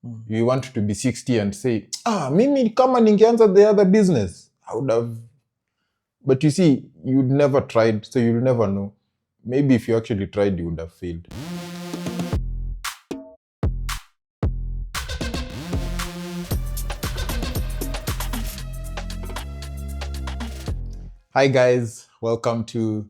You want to be 60 and say, mimi kama ningeanza the other business, I would have. But you see, you'd never tried, so you'll never know. Maybe if you actually tried, you would have failed. Hi guys, welcome to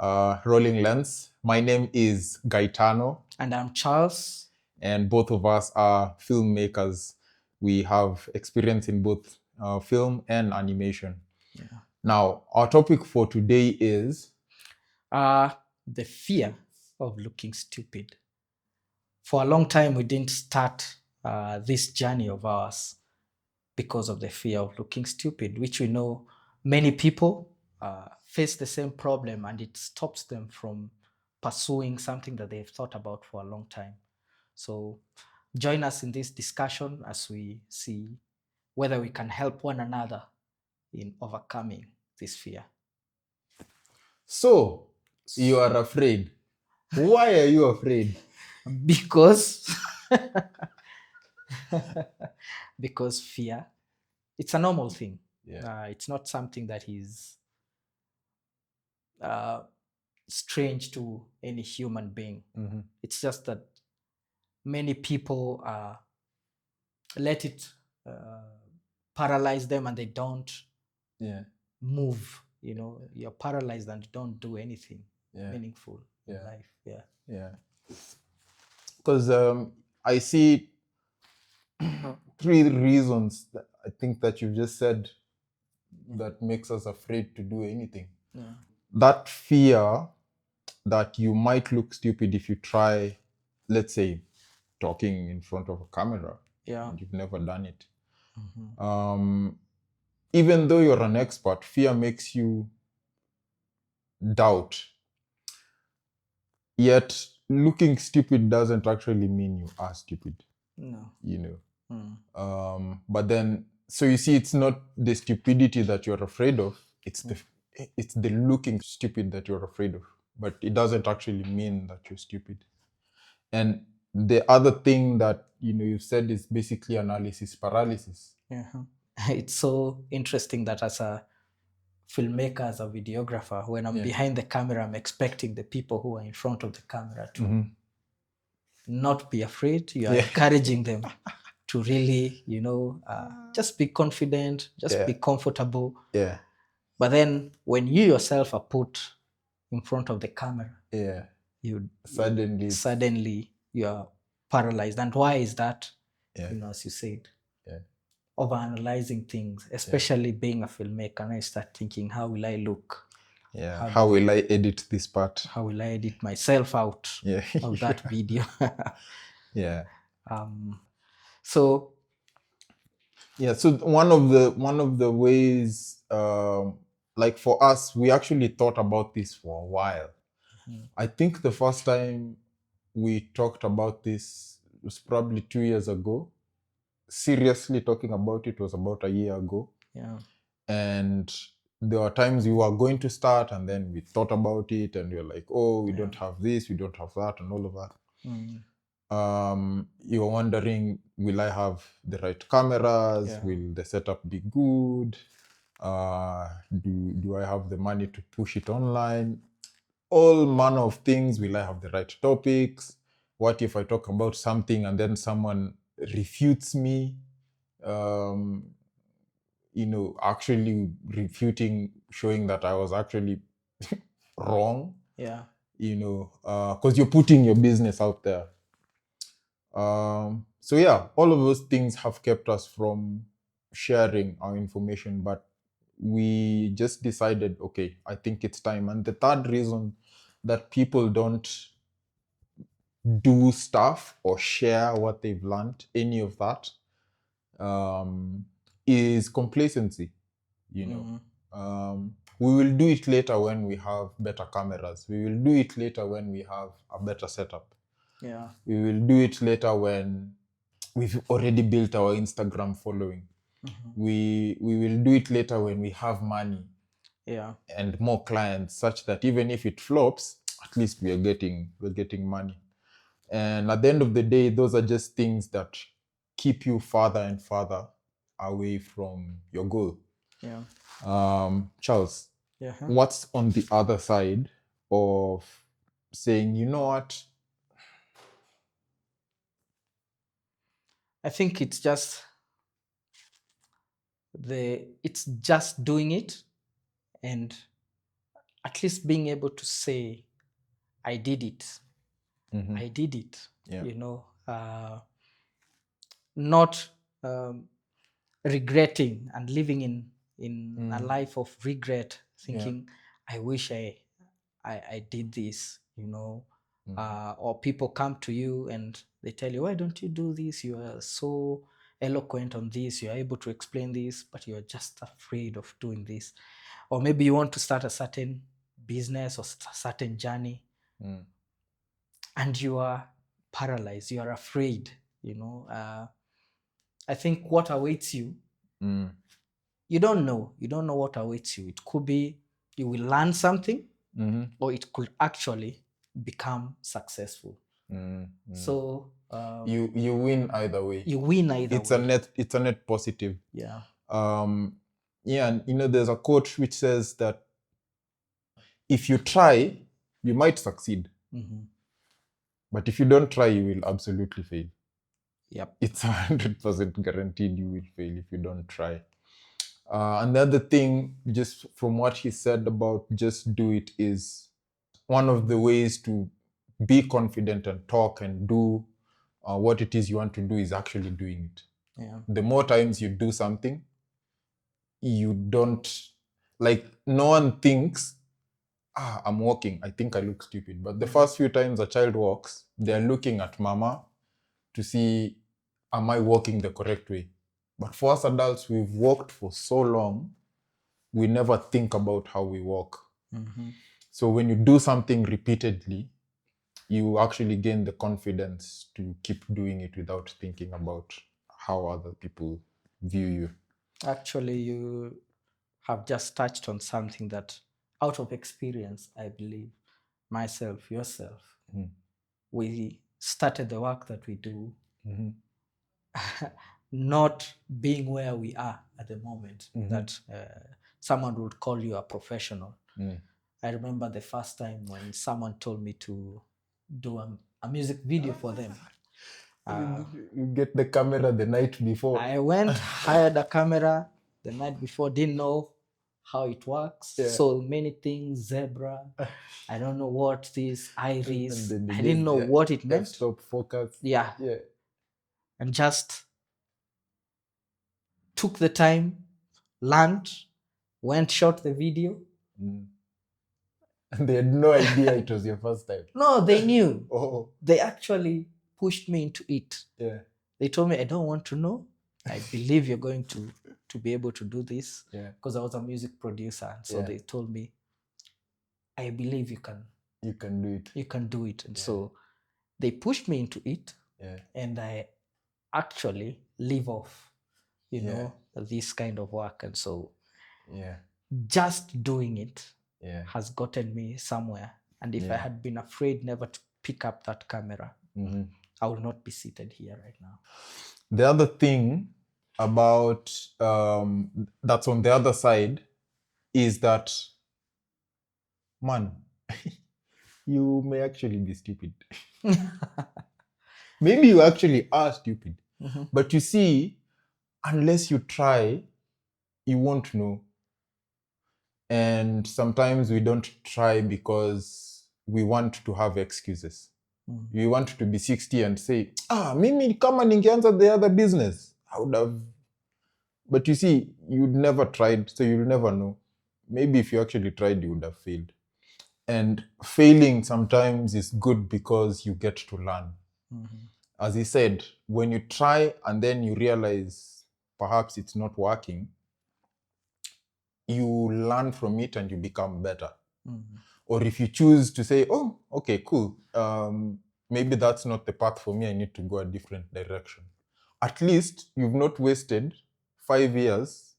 Rolling Lens. My name is Gaitano. And I'm Charles. And both of us are filmmakers. We have experience in both film and animation. Yeah. Now, our topic for today is the fear of looking stupid. For a long time, we didn't start this journey of ours because of the fear of looking stupid, which we know many people face the same problem, and it stops them from pursuing something that they've thought about for a long time. So join us in this discussion as we see whether we can help one another in overcoming this fear. So, you are afraid. Why are you afraid? Because fear, it's a normal thing. Yeah. It's not something that is strange to any human being. Mm-hmm. It's just that many people let it paralyze them and they don't move. You know, you're paralyzed and don't do anything meaningful in life. Yeah. Because I see three reasons that I think that you've just said that makes us afraid to do anything. Yeah. That fear that you might look stupid if you try, let's say, talking in front of a camera. Yeah. And you've never done it. Mm-hmm. Even though you're an expert, fear makes you doubt. Yet looking stupid doesn't actually mean you are stupid. No. You know. Mm. But then, so you see, it's not the stupidity that you're afraid of. It's the looking stupid that you're afraid of. But it doesn't actually mean that you're stupid. And the other thing that you said is basically analysis paralysis. Yeah. It's so interesting that as a filmmaker, as a videographer, when I'm behind the camera, I'm expecting the people who are in front of the camera to not be afraid. You are encouraging them to really, just be confident, just be comfortable. Yeah. But then when you yourself are put in front of the camera, you suddenly you are paralyzed. And why is that? As you said, overanalyzing things, especially being a filmmaker, and I start thinking, how will I look? Yeah. How will I edit this part? How will I edit myself out of that video? Yeah. So one of the ways, like for us, we actually thought about this for a while. I think the first time we talked about this was probably 2 years ago. Seriously talking about it was about a year ago. Yeah. And there were times we were going to start and then we thought about it and we were like, oh, we don't have this, we don't have that, and all of that. You were wondering, will I have the right cameras? Will the setup be good? Do I have the money to push it online? All manner of things. Will I have the right topics? What if I talk about something and then someone refutes me? Actually refuting, showing that I was actually wrong. Yeah. Because you're putting your business out there. So all of those things have kept us from sharing our information, but we just decided, okay, I think it's time. And the third reason that people don't do stuff or share what they've learned, any of that, is complacency. We will do it later when we have better cameras. We will do it later when we have a better setup. Yeah. We will do it later when we've already built our Instagram following. We will do it later when we have money and more clients, such that even if it flops, at least we're getting money. And at the end of the day, those are just things that keep you farther and farther away from your goal. Yeah. Charles, Yeah. what's on the other side of saying, you know what? I think it's just doing it, and at least being able to say, I did it. Mhm. I did it. Yeah. You know, not regretting and living in a life of regret, thinking, I wish I did this, you know. Or people come to you and they tell you, why don't you do this? You are so eloquent on this, you are able to explain this, but you're just afraid of doing this. Or maybe you want to start a certain business or a certain journey, and you are paralyzed, you are afraid, you know. I think what awaits you, you don't know what awaits you. It could be you will learn something, or it could actually become successful. So You win either way. you win either It's way. it's a net positive. Yeah. Yeah, and you know, there's a quote which says that if you try, you might succeed. But if you don't try, you will absolutely fail. Yep. It's 100% guaranteed you will fail if you don't try. Another thing, just from what he said about just do it, is one of the ways to be confident and talk and do what it is you want to do is actually doing it. Yeah. The more times you do something, you don't, like, no one thinks, I'm walking, I think I look stupid. But the first few times a child walks, they're looking at mama to see, am I walking the correct way? But for us adults, we've walked for so long, we never think about how we walk. So when you do something repeatedly, you actually gain the confidence to keep doing it without thinking about how other people view you. Actually, you have just touched on something that, out of experience, I believe, myself, yourself, we started the work that we do not being where we are at the moment, that someone would call you a professional. I remember the first time when someone told me to do a music video for them. You get the camera the night before. I went, hired a camera the night before, didn't know how it works. So many things, zebra, I don't know what this, iris, I didn't know what it meant. Stop, focus. Yeah. And just took the time, learned, went, shot the video. And they had no idea it was your first time. No, they knew. Oh. They actually pushed me into it. Yeah. They told me, I don't want to know. I believe you're going to be able to do this. Because I was a music producer. So they told me, I believe you can. You can do it. You can do it. And so they pushed me into it. And I actually live off, you know, this kind of work. And so just doing it has gotten me somewhere. And if I had been afraid never to pick up that camera, I would not be seated here right now. The other thing about that's on the other side is that, man, you may actually be stupid. Maybe you actually are stupid. But you see, unless you try, you won't know. And sometimes we don't try because we want to have excuses. We want to be 60 and say, mimi kama ningeanza the other business, I would have. But you see, you'd never tried, so you'll never know. Maybe if you actually tried, you would have failed. And failing sometimes is good because you get to learn. As he said, when you try and then you realize perhaps it's not working, you learn from it and you become better. Or if you choose to say, oh, okay, cool, maybe that's not the path for me, I need to go a different direction. At least you've not wasted 5 years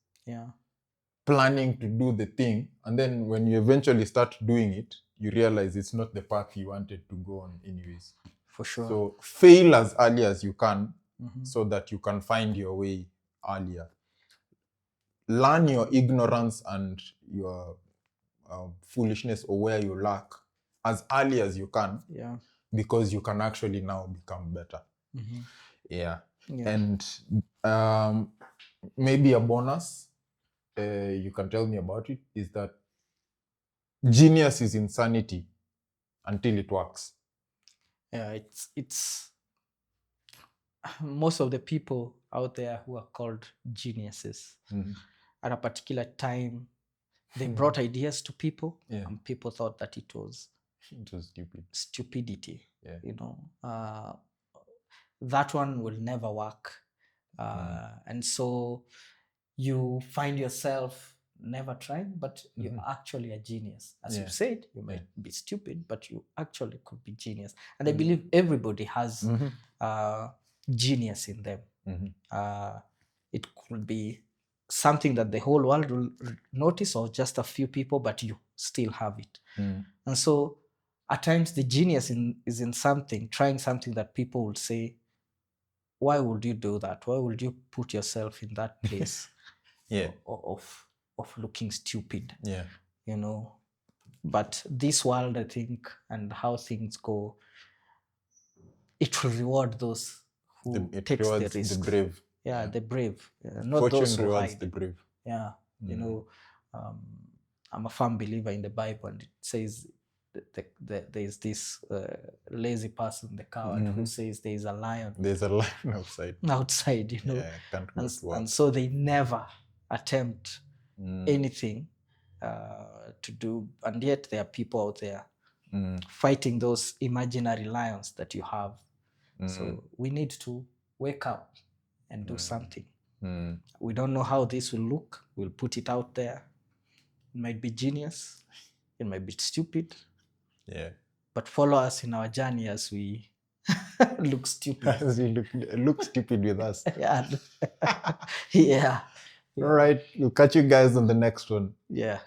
planning to do the thing, and then when you eventually start doing it, you realize it's not the path you wanted to go on anyways. For sure. So fail as early as you can, so that you can find your way earlier. Learn your ignorance and your foolishness, or where you lack, as early as you can, Yeah. because you can actually now become better. Yeah. Yeah. And maybe a bonus you can tell me about it is that genius is insanity until it works. Yeah, it's most of the people out there who are called geniuses at a particular time, they brought ideas to people, and people thought that it was stupid. Stupidity. That one will never work. And so you find yourself never trying, but you're actually a genius. As you said, you might be stupid, but you actually could be genius. And I believe everybody has genius in them. It could be something that the whole world will notice, or just a few people, but you still have it. And so at times the genius is in something, trying something that people would say, why would you do that? Why would you put yourself in that place of looking stupid? But this world, I think, and how things go, it will reward those who takes the risk. The brave. The brave, not Fortune those who rewards hide. the brave. I'm a firm believer in the Bible, and it says there's this lazy person, the coward, who says there's a lion. There's a lion outside. And so they never attempt anything to do, and yet there are people out there fighting those imaginary lions that you have. So we need to wake up and do something. We don't know how this will look. We'll put it out there. It might be genius, it might be stupid, but follow us in our journey as we look stupid. As you look stupid with us. Yeah. All right, we'll catch you guys on the next one. Yeah.